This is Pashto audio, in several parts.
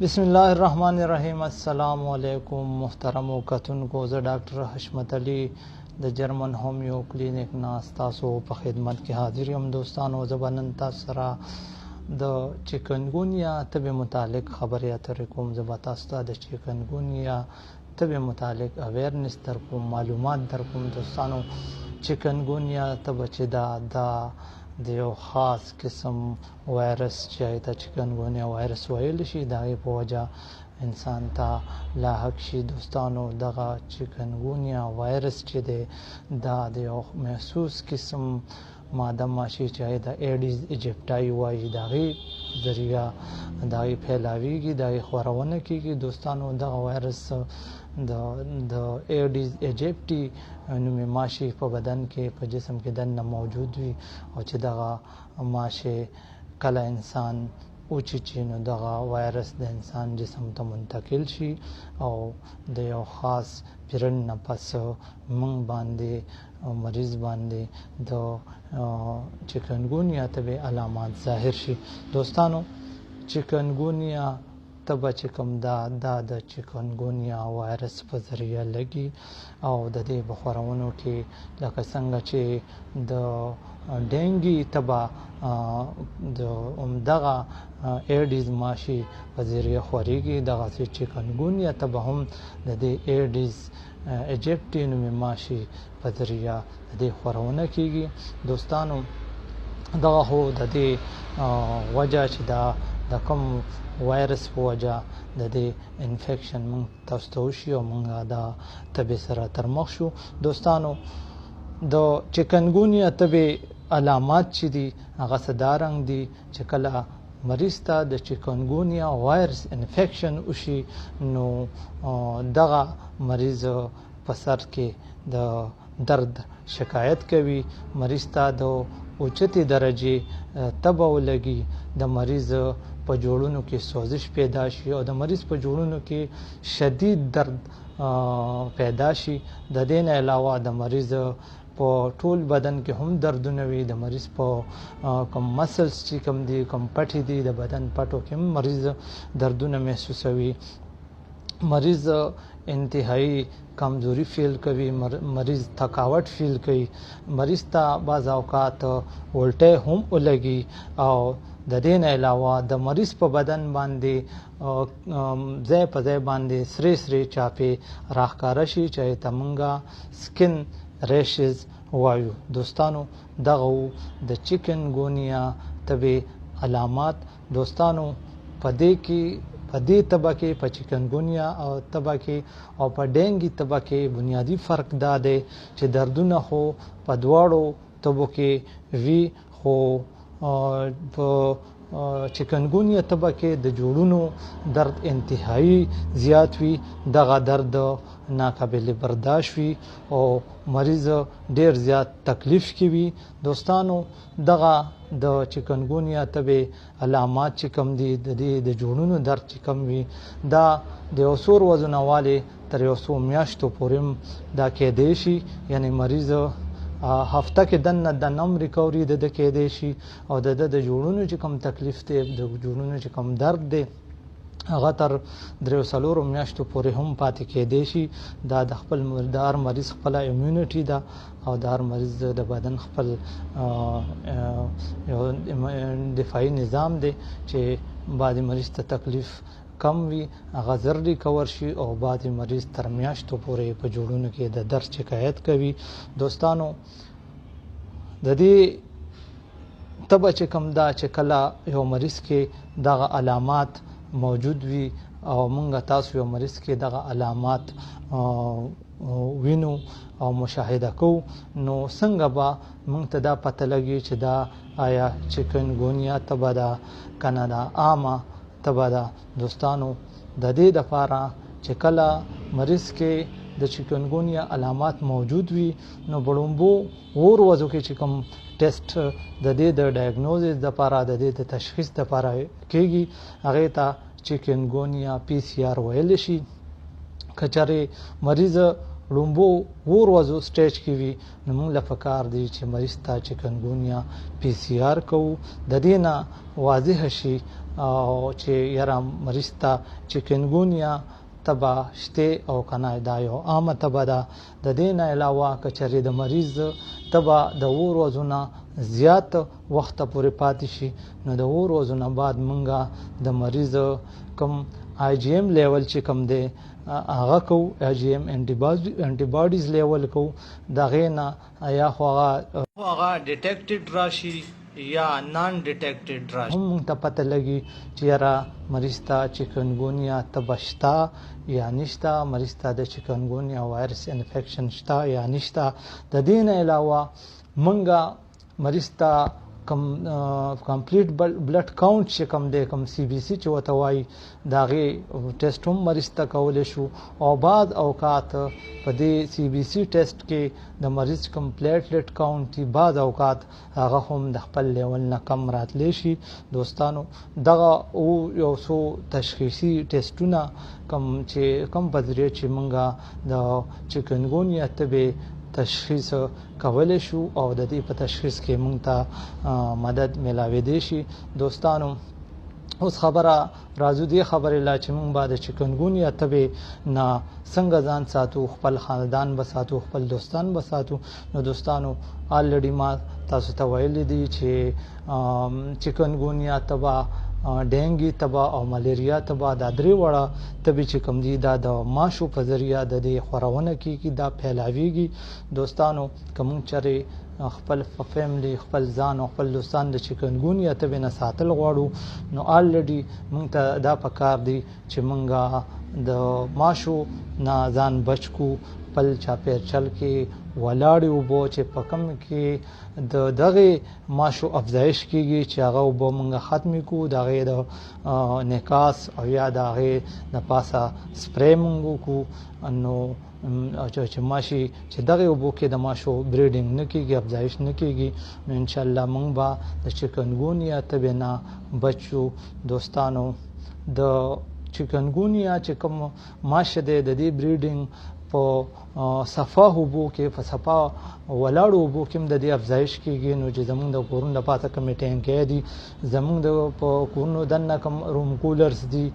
بسم الله الرحمن الرحیم. السلام علیکم محترم کتونکو. زه ډاکټر حشمت علي د جرمن هومیو کلینیک نه تاسو په خدمت کې حاضر یم. دوستانو، زه به نن تاسو سره د چکنګونیا تبې متعلق خبرې اترې کوم. زه به تاسو ته د چکنګونیا تبې متعلق اویرنس در کوم، معلومات در کوم. دوستانو، چکنګونیا تبه چې دا د یو خاص قسم وایرس چې د چکنګونیا وایرس ویل شي، د هغې په وجه انسان ته لاحق شي. دوستانو، دغه چکنګونیا وایرس چې دی دا د یو محسوس قسم ماده ماشي چې د ایډیز ایجپټای وایي، د هغې ذریعه د هغې پھیلاویږي، د هغې خورونه کېږي. دوستانو، دغه وایرس د ایډیز ایجپټي نومې ماشي په بدن کې په جسم کې دننه موجود وي، او چې دغه ماشي کله انسان اوچیچي نو دغه وایرس د انسان جسم ته منتقل شي او د یو خاص پیریډ نه پس موږ باندې مریض باندې د چکنګونیا تبې علامات ظاهر شي. دوستانو، چکنګونیا تبه چې کوم دا د چکنګونیا وایرس په ذریعه لګي او د دې په خورونو کې لکه څنګه چې د ډینګي تبه د همدغه ایډیز ماشي په ذریعه خورېږي، دغسې چکنګونیا تبه هم د دې ایډیز ایجپټي نومې ماشي په ذریعه د دې خورونه کېږي. دوستانو، دغه خو د دې وجه چې د کوم وایرس په وجه د دې انفیکشن مونږ تاسو ته وشي او مونږ د تبې سره تر مخ شو. دوستانو، د چکنګونیا تبې علامات چې دي هغه څه دا رنګ دي چې کله مریض ته د چکنګونیا وایرس انفیکشن وشي نو دغه مریض په سر کې د درد شکایت کوي، مریض ته د اوچتې درجې تبه ولګي، د مریض په جوړونو کې سوزش پیدا شي او د مریض په جوړونو کې شدید درد پیدا شي. د دې نه علاوه د مریض په ټول بدن کې هم دردونه وي، د مریض په کوم مسلز چې کوم دي، کوم پټې دي د بدن پټو کې هم مریض دردونه محسوسوي. مریض انتهایی کمزوری فیل کوي، مریض تھکاوٹ فیل کوي، مریض ته بعض اوقات الټی هم ولګي او د دې نه علاوه د مریض په بدن باندې ځای په ځای باندې سرې سرې چاپې راښکاره شي چې ته مونږه سکن ریشز وایو. دوستانو، دغه د چکنګونیا تبې علامات. دوستانو، په دې تبه کې په چکنګونیا او تبه کې او په ډینګي تبه کې بنیادی فرق دا دی چې دردونه خو په دواړو تبو کې وي، خو په چکنګونیا تبه کې د جوړونو درد انتهایی زیات وي، دغه درد ناقابل برداشت وي او مریض ډیر زیات تکلیف کې وي. دوستانو، دغه د چکنګونیا تبې علامات چې کم دي د جوړونو درد چې کم وي دا د یو څو ورځو نه والې تر یو څو میاشتو پورې دا کېدی شي، یعنی مریض هفته کې دننه ریکوري د کېدی شي او د جوړونو چې کوم تکلیف دی، د جوړونو چې کوم درد دی هغه تر 3-4 میاشتو پورې هم پاتې کېدی شي. دا د خپل هر مریض خپله امیونټي ده او د هر مریض د بدن خپل یو دفاعي نظام دی چې بعضې مریض ته تکلیف کم وي هغه زر ریکور شي او بعضې مریض تر میاشتو پورې په جوړونو کې د درد شکایت کوي. دوستانو، د دې تبه چې کوم دا چې کله یو مریض کې دغه علامات موجود وي او مونږ تاسو یو مریض کې دغه علامات وینو او مشاهده کوو نو څنګه به مونږ ته دا پته لګي چې دا آیا چکنګونیا تبه ده که نه ده عامه تبه ده. دوستانو، د دې دپاره چې کله مریض کې د چکنګونیا علامات موجود وي نو بړومبو ورځو کې چې کوم ټیسټ د دې د ډایګنوزس دپاره د دې د تشخیص دپاره کېږي هغې ته چکنګونیا PCR ویل شي. که چېرې مریض لومبو ورځو سټیج کې وي نو موږ له پکار دی چې مریض ته چکنګونیا PCR کوو، د دې نه واضح شي او چې یاره مریض ته چکنګونیا تبه شته او کنه دا یو عامه تبه ده. د دې نه علاوه که چېرې د مریض تبه د 2 ورځو نه زیات وخت پورې پاتې شي نو د 2 ورځو نه بعد مونږه د مریض کوم IgM لیول چې کوم دی هغه کو IgM انټي باډیز لیول کو دغه نه یا خو هغه ډیټیکټډ راشي یا نان ډیټیکټډ راشي هم ته پته لګي چې یاره مریض ته چکنګونیا تبه شته یا نشته، مریض ته د چکنګونیا وایرس انفیکشن شته یا نشته. د دې نه علاوه مونږه مریض ته کمپلیټ بلډ کاونټ چې کوم دی کوم CBC چې ورته وایي د هغې ټیسټ هم مریض ته کولی شو او بعض اوقات په دې CBC ټیسټ کې د مریض کوم پلیټلیټ کاونټ دي بعض اوقات هغه هم د خپل لیول نه کم راتلی شي. دوستانو دغه یو څو تشخیصي ټیسټونه کوم په ذریعه چې مونږه د چکنګونیا تبې تشخیص کولی شو او د دې په تشخیص کې مونږ ته مدد ملاوېدی شي. دوستانو اوس خبره راځو دې خبرې لا چې مونږ به د چکنګونیا تبې نه څنګه ځان ساتو، خپل خاندان به ساتو، خپل دوستان به ساتو. نو دوستانو آلریډي ما تاسو ته ویلي دي چې چکنګونیا تبه، ډینګي تبه او ملیریا تبه دا 3 وړه تبې چې کوم دي دا د ماشو په ذریعه د دې خورونه کېږي، دا پھیلاویږي. دوستانو که مونږ چېرې خپل فیملی، خپل ځان او خپل دوستان د چکنګونیا تبې نه ساتل غواړو نو آلریډي مونږ ته دا پکار دی چې مونږه د ماشو نه ځان بچ کو. خپل چاپیرچل کې ولاړې اوبه چې په کم کې د دغه ماشو افزایش کېږي چې هغه اوبه مونږ ختمې کړو، د هغې د نکاس او یا د هغې د پاسه سپری مونږ وکړو نو چې ماشي چې دغه اوبو کې د ماشو بریډینګ نه کېږي، افزایش نه کېږي نو انشاءالله مونږ به د چکنګونیا تبې نه بچو. دوستانو د چکنګونیا چې کوم ماشه دی د دې بریډینګ په صفا اوبو کې، په صفا ولاړو اوبو کې هم د دې افزایش کېږي. نو چې زمونږ د کورونو د پاسه کومې ټینکۍ دي، زمونږ د په کورونو دننه کوم روم کولرز دي،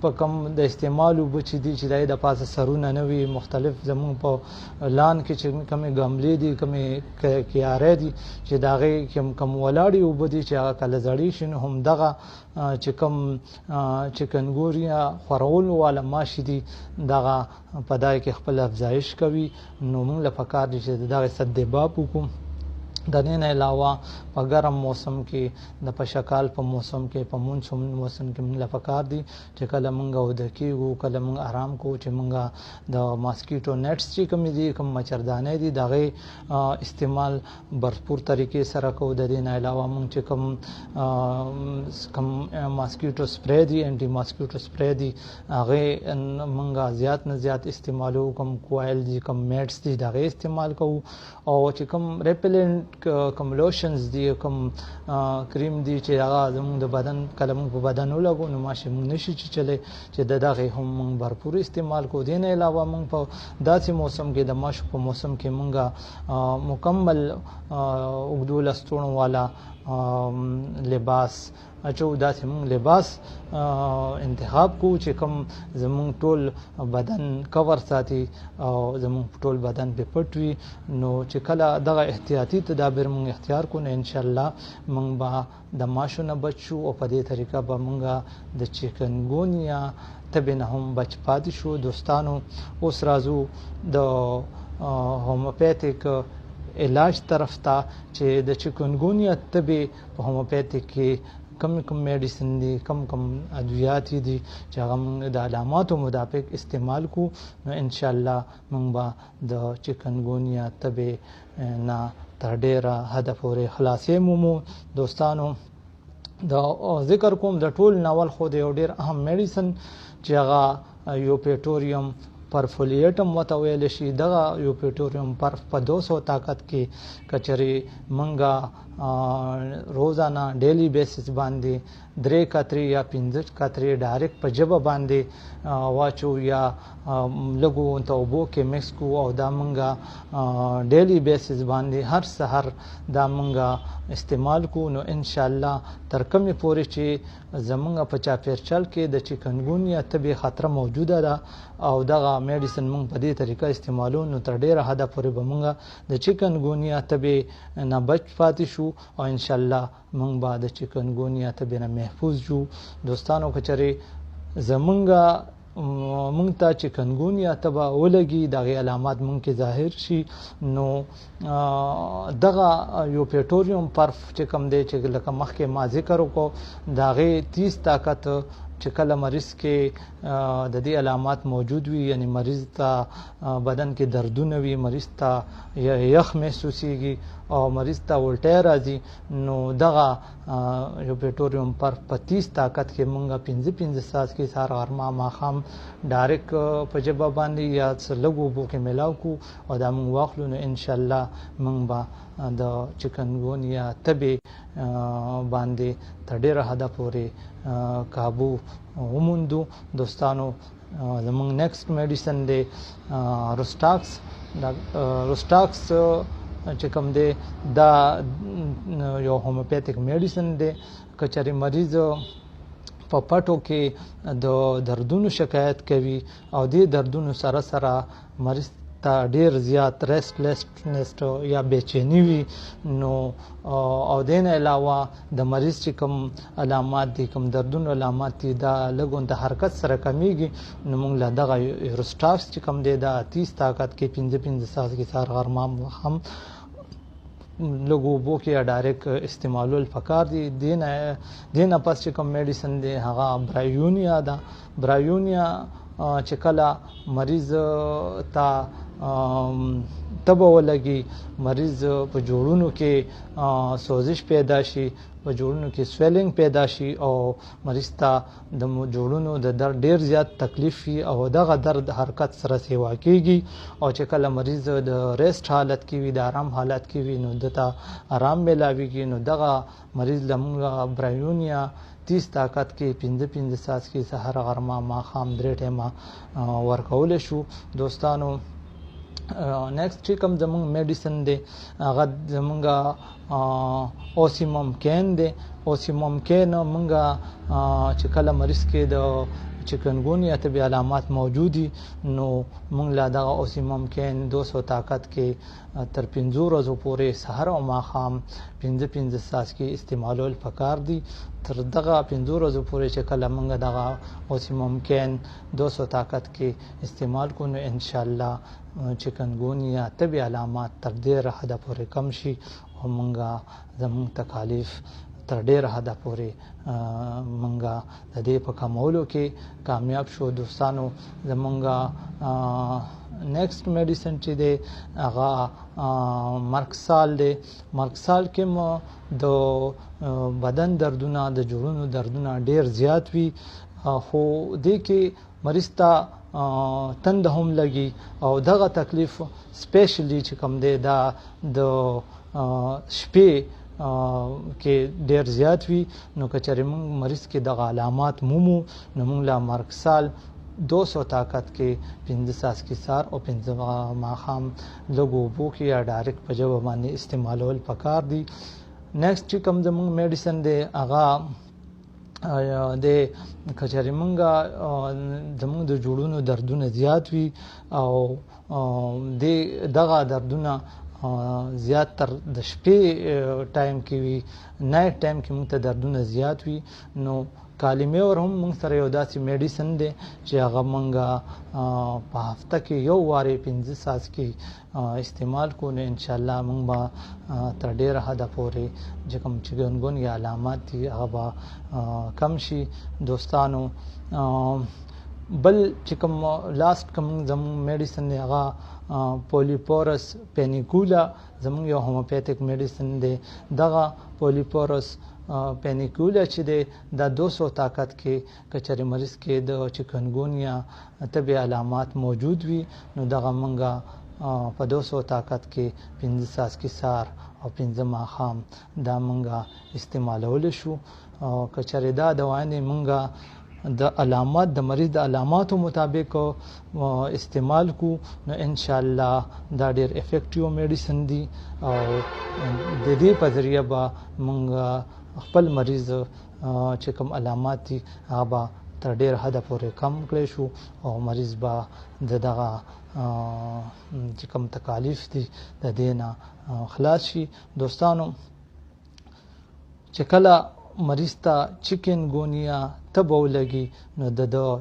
په کم د استعمال اوبه چې دي چې د پاسه سرونه نه وي، مختلف زمونږ په لان کې چې کومې ګملې دي، کومې کیارې دي چې د هغې کم ولاړې اوبه دي چې هغه کله زړې شي نو همدغه چې کوم چکنګونیا خورولو والا ماشي دي دغه په دای کې خپل افزایش کوي. نو موږ له پکار دي چې دغه سدباب وکړو. د دې نه علاوه په ګرم موسم کې، د پشکال په موسم کې، په مونسون موسم کې موږ له پکار دي چې کله موږ وده کېږو، کله موږ آرام کوو چې موږ د ماسکیټو نیټس چې کوم دي، کوم مچردانې دي د هغې استعمال بھرپور طریقې سره کوو. د دې نه علاوه موږ چې کوم ماسکیټو سپری دي، انټي ماسکیټو سپری دي، هغې موږ زیات نه زیات استعمالو. کوم کوایل دي، کوم میټس دي د هغې استعمال کوو. او چې کوم ریپلنټ کوم لوشنز دي، کوم کریم دي چې هغه زموږ د بدن کله موږ په بدن ولګو نو ماشي موږ نشي چلی چې د دغې هم موږ بھرپور استعمال کوو. دې نه علاوه موږ په داسې موسم کې، د ماشو په موسم کې موږ مکمل اوږدو لستوڼو والا لباس اچو، داسې موږ لباس انتخاب کوو چې کوم زموږ ټول بدن کور ساتي او زموږ ټول بدن پې پټ وي. نو چې کله دغه احتیاطي تدابیر موږ اختیار کړو نو انشاءالله موږ به د ماشو نه بچ شو او په دې طریقه به موږ د چکنګونیا تبې نه هم بچ پاتې شو. دوستانو اوس راځو د هومیوپیتیک علاج طرف ته چې د چکنګونیا تبې په هومیوپیتیک کې کوم میډیسن دي، کوم ادویات دي چې هغه موږ د علاماتو مطابق استعمال کو نو انشاءالله موږ به د چکنګونیا تبې نه تر ډیره حده پورې خلاصې مومو. دوستانو د ذکر کوم د ټول ناول خو د یو ډیر اهم میډیسن چې هغه یوپیټوریم پرفولیټم وته ویل شي. دغه یوپیټوریم پرف په 200 طاقت کې کچري منګه روزانه ډیلی بیسس باندې 3 قطرې یا 15 قطرې ډایرکټ په ژبه باندې واچو یا لږو ته اوبو کې مکس کو او دا مونږه ډیلی بیسس باندې هر سحر دا مونږه استعمال کو نو ان شاء الله تر کومه پورې چې زمونږ په چاپیرچل کې د چکنګونیا طبي خطر موجوده ده او دغه میډیسن مونږ په دې طریقه استعمالو نو تر ډیره حد پورې به مونږ د چکنګونیا طبي نه بچ پاتې شو او ان شاء الله مونږ به د چکنګونیا طبي نه محفوظ شو. دوستانو کچري زمونږ مونږ ته چکنګونیا تبه ولګي دغه علامات مونږ کې ظاهر شي نو دغه یو پیټوریوم پرف چې کوم دی چې لکه مخکې ما ذکر وکړو دغه 30 طاقت چې کله مریض کې د دې علامات موجود وي یعنی مریض ته بدن کې دردونه وي مریض ته یخ محسوسيږي او مریض ته الټی راځي نو دغه یو پیټوریوم پر 30 طاقت کې مونږه 15 ساعت کې سار غرمه ماخام ډایرک په جبه باندې یا لګو بو کې ملاو کو او دا مونږ واخلو نو ان شاء الله مونږ به د چکنګونیا طبي باندې تر ډیره حد پورې قابو وموندو. دوستانو زمونږ نیکسټ میډیسن دی روسټاکس چې کوم دی دا یو هومیوپیتیک میډیسن دی کچري مریض په پټو کې د دردونو شکایت کوي او دې دردونو سره سره مریض ته ډیر زیات ریسټلیسنس یا بېچینی وي نو او دین علاوه د مریض چې کوم علامات دي کوم دردونو علامات دي دا لګون د حرکت سره کمیږي نو موږ له دغه روسټاکس چې کوم دی دا 30 طاقت کې 15 ساعت کې سار غرمه هم لګو بو کې ډایرک استعمالول پکار دي دینه پس چې کوم میډیسن دی هغه برایونیا ده برایونیا چې کله مریض ته تبه ولګي مریض په جوړونو کې سوزش پیدا شي په جوړونو کې سویلینګ پیدا شي او مریض ته د جوړونو د درد ډیر زیات تکلیف وي او دغه درد حرکت سره سیوا کیږي او چې کله مریض د ریسټ حالت کې وي د آرام حالت کې وي نو دته آرام ملاويږي نو دغه مریض لمغه برایونیا 30 طاقت کې 15 ساعت کې سحر غرمه ما خام درې ټیمه ورکول شو. دوستانو نیکسټ چې کوم زمونږ میډیسن دی هغه زمونږه اوسیمم کین دی اوسیمم کین مونږه چې کله مریض کې د چکنګونیا طبي علامات موجودي نو مونږ لا دغه اوسیمم کین 200 طاقت کې تر 15 ورځې پورې سحر او ماخام 15 ساعت کې استعمالول پکار دي تر دغه 15 ورځې پورې چې کله مونږ دغه اوسیمم کین 200 طاقت کې استعمال کو نو ان شاء الله چکنګونیا طبي علامات تر ډیره حد پورې کم شي او مونږه زموږ تکالیف تر ډیره حد پورې مونږه د دې په کمولو کې کامیاب شو. دوستانو زمونږه نیکسټ میډیسن چې دی هغه مرکسال دی مرکسال کې مو د بدن دردونه د جوړونو دردونه ډیر زیات وي خو دې کې مریض ته تند هم لګي او دغه تکلیف سپیشلی چې کوم دی دا د شپې کې ډیر زیات وي نو کچره موږ مریض کې د علامات مومو نو موږ لا مرکسال 200 طاقت کې 15 ساعت کې سار او 15 ماخام لګو بو کې یا ډایرکټ په جواب باندې استعمالول پکار دي. نیکسټ چې کوم زموږ میډیسن دی هغه د کچاري مونږه زموږ د جوړونو دردونه زیات وي او دغه دردونه زیات تر د شپې ټایم کې وي نایټ ټایم کې مونږ ته دردونه زیات وي نو کالمه اور هم مونږ سره یو داسې میډیسن دی چې هغه مونږه په هفته کې یو واره 15 ساعت کې استعمال کو نو ان شاء الله مونږ به تر ډیره حد پورې چې کوم چکنګون یا علامات دي هغه به کم شي. دوستانو بل چې کوم لاست کوم زموږ میډیسن دی هغه پولیپورس پینیکولا زموږ یو هومیوپیتیک میډیسن دی دغه پولیپورس پینیکولا چې دی د 200 طاقت کې کچري مریض کې د چکنګونیا طبي علامات موجود وي نو دغه منګه په 200 طاقت کې 15 ساعت کې سار او 5 ماښام دا مونږه استعمالولی شو. که چېرې دا دوايانې مونږه د علامات د مریض د علاماتو مطابق استعمال کو نو ان شاء الله دا ډېر افیکټیو میډیسن دي او د دې په ذریعه به مونږ خپل مریض چې کوم علامات دي هغه به تر ډېر حده پورې کم کړی شو او مریض به د دغه چې کوم تکالیف دي د دې نه خلاص شي. دوستانو چې کله مریض ته چکن ګونیا تبه ولګي نو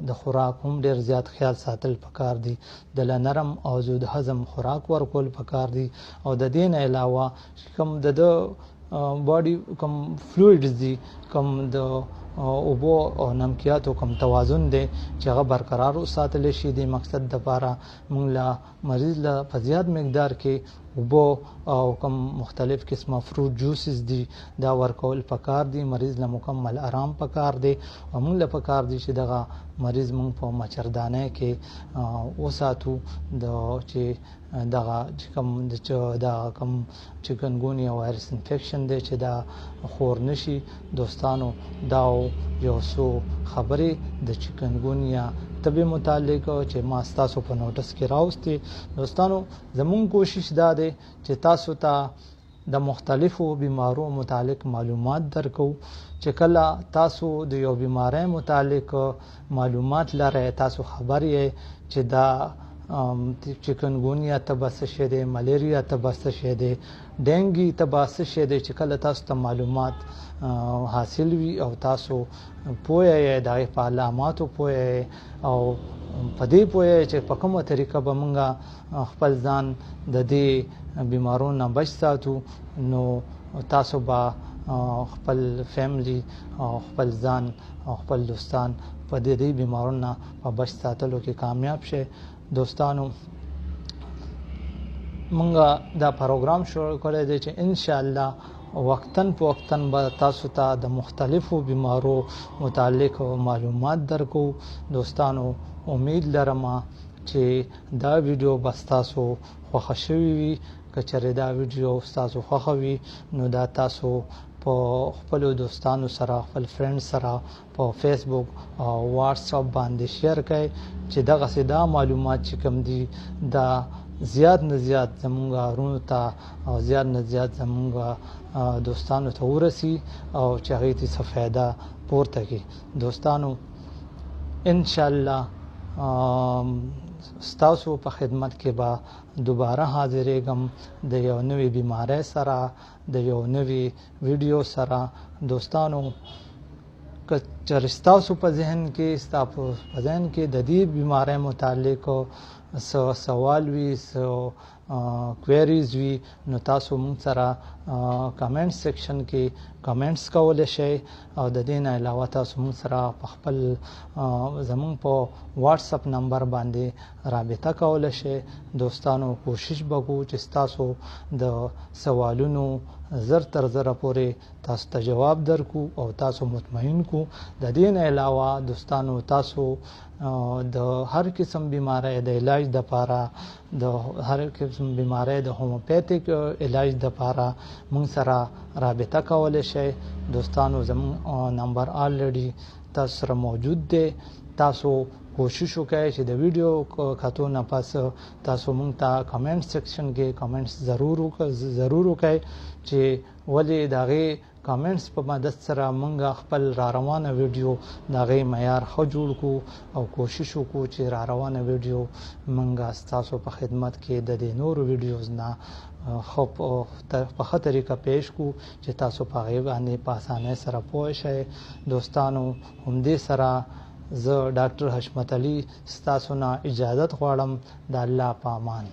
د خوراک هم ډېر زیات خیال ساتل پکار دي، د نرم او زود هضم خوراک ورکول پکار دي او د دې نه علاوه کوم د باډي کوم فلویډز دي کوم د اوبو او نمکیاتو کوم توازن دی چې هغه برقرار وساتل شي. د مقصد لپاره موږ له مریض له په زیات مقدار کې اوبو او کوم مختلف قسمه فروټ جوسز دي دا ورکول پکار دي. مریض له مکمل آرام پکار دی او موږ له پکار دي چې دغه مریض موږ په مچردانه کې وساتو د چې دغه کوم چکنګونیا وایرس انفیکشن دی چې دا خور نشي. دوستانو دا یو څو خبرې د چکنګونیا تبې متعلق چې ما ستاسو په نوټس کې راوستي. دوستانو زمون کوشش دا دی چې تاسو ته د مختلفو بیمارو متعلق معلومات درکو. چې کله تاسو د یو بیماری متعلق معلومات لرئ، تاسو خبر یې چې دا چکنګونیا تبه څه شی دی، ملیریا تبه څه شی دی، ډینګي تبه څه شی دی، چې کله تاسو ته معلومات حاصل وي او تاسو پوه یې د هغې په علاماتو پوه یې او په دې پوه یې چې په کومه طریقه به موږ خپل ځان د دې بیمارو نه بچ ساتو نو تاسو به خپل فیملی او خپل ځان او خپل دوستان په دې بیمارو نه په بچ ساتلو کې کامیاب شي. دوستانو مونږه دا پروګرام شروع کړی دی چې ان شاء الله وقتاً په وقتاً به تاسو ته د مختلفو بیمارو متعلق معلومات درکو. دوستانو امید لرم چې دا ویډیو به تاسو خوښه شوي وي. که چېرې دا ویډیو تاسو خوښه وي نو دا تاسو په خپلو دوستانو سره خپل فرند سره په فیسبوک او واتساپ باندې شیر کړئ چې دغسې دا معلومات چې کوم دي دا زیات نه زیات زمونږ غرونو ته او زیات نه زیات زمونږ دوستانو ته ورسي او چې هغې ته څه فایده پورته کړي. دوستانو انشاءالله ستاسو په خدمت کې به دوباره حاضرېږم د یو نوې بیماری سره، د یو نوې ویډیو سره. دوستانو که چېرې ستاسو په ذهن کې د دې بیماری متعلق څه سوال وي، څه کویریز وي نو تاسو موږ سره کمنټ سیکشن کې کمنټس کولی شئ او د دې نه علاوه تاسو موږ سره په خپل زموږ په واتساپ نمبر باندې رابطه کولی شئ. دوستانو کوشش به کوو چې ستاسو د سوالونو زر تر زره پورې تاسو ته جواب درکو او تاسو مطمئن کو. د دې نه علاوه دوستانو تاسو د هر قسم بیماری د علاج دپاره د هر قسم بیماری د هومیوپیتیک علاج دپاره موږ سره رابطه کولی شئ. دوستانو زموږ نمبر آلریډي تاسو سره موجود دی. تاسو کوشش وکړئ چې د ویډیو کتو نه پس تاسو موږ ته کمنټ سیکشن کې کمنټس ضرور وکړئ چې ولې د هغې کمنټس په مدد سره موږ خپل را روانه ویډیو د هغې معیار ښه جوړ کړو او کوشش وکړو چې را روانه ویډیو موږ ستاسو په خدمت کې د دې نورو ویډیوز نه په ښه طریقه پیش کړو چې تاسو په هغې باندې په اسانۍ سره پوه شئ. دوستانو همدې سره زه ډاکټر حشمت علي ستاسو نه اجازت غواړم. د الله په امان.